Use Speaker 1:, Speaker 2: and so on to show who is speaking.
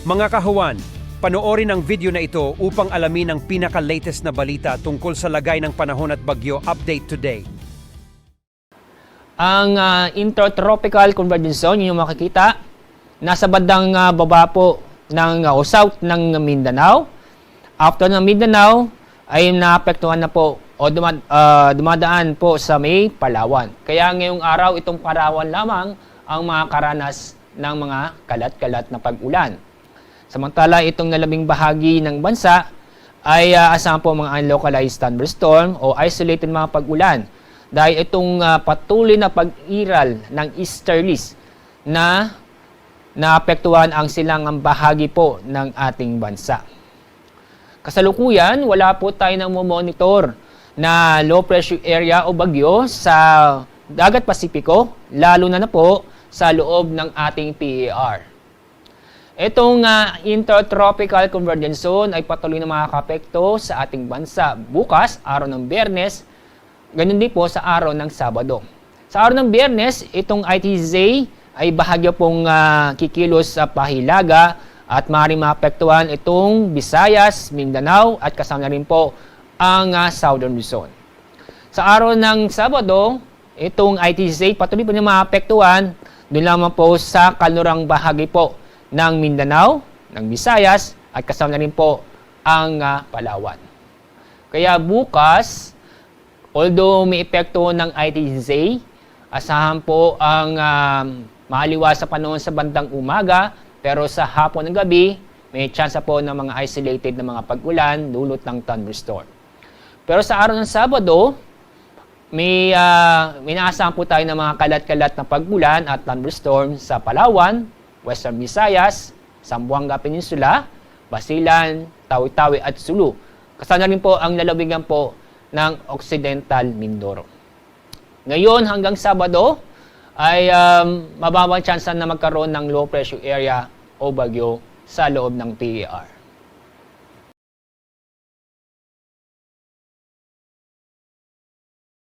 Speaker 1: Mga kahuwan, panoorin ang video na ito upang alamin ang pinaka-latest na balita tungkol sa lagay ng panahon at bagyo update today.
Speaker 2: Ang intertropical convergence zone, yung makikita, nasa bandang baba po ng south ng Mindanao. After ng Mindanao, ay naapektuhan na po o dumadaan po sa may Palawan. Kaya ngayong araw, itong Palawan lamang ang makakaranas ng mga kalat-kalat na pag-ulan. Samantala, itong nalabing bahagi ng bansa ay asahan po mga unlocalized thunderstorm o isolated mga pag-ulan. Dahil itong patuloy na pag-iral ng easterlies na naapektuhan ang silangang bahagi po ng ating bansa. Kasalukuyan, wala po tayo nang monitor na low pressure area o bagyo sa Dagat Pasipiko, lalo na po sa loob ng ating PAR. Itong intertropical convergence zone ay patuloy na makakapekto sa ating bansa bukas, araw ng Biyernes, ganun din po sa araw ng Sabado. Sa araw ng Biyernes, itong ITZ ay bahagya pong kikilos sa Pahilaga at maaaring maapektuhan itong Visayas, Mindanao at kasama na rin po ang Southern Luzon. Sa araw ng Sabado, itong ITZ patuloy po na maapektuhan doon lamang po sa kanlurang bahagi po ng Mindanao, ng Visayas at kasama na rin po ang Palawan. Kaya bukas, although may epekto ng ITZ, asahan po ang maaliwas sa panahon sa bandang umaga, pero sa hapon ng gabi, may chance po ng mga isolated na mga pag-ulan, dulot ng thunderstorm. Pero sa araw ng Sabado, may naasahan po tayo ng mga kalat-kalat na pag-ulan at thunderstorm sa Palawan, Western Visayas, Zamboanga Peninsula, Basilan, Tawi-Tawi at Sulu. Kasama rin po ang lalawigan po ng Occidental Mindoro. Ngayon hanggang Sabado ay mababang tsansa na magkaroon ng low pressure area o bagyo sa loob ng PAR.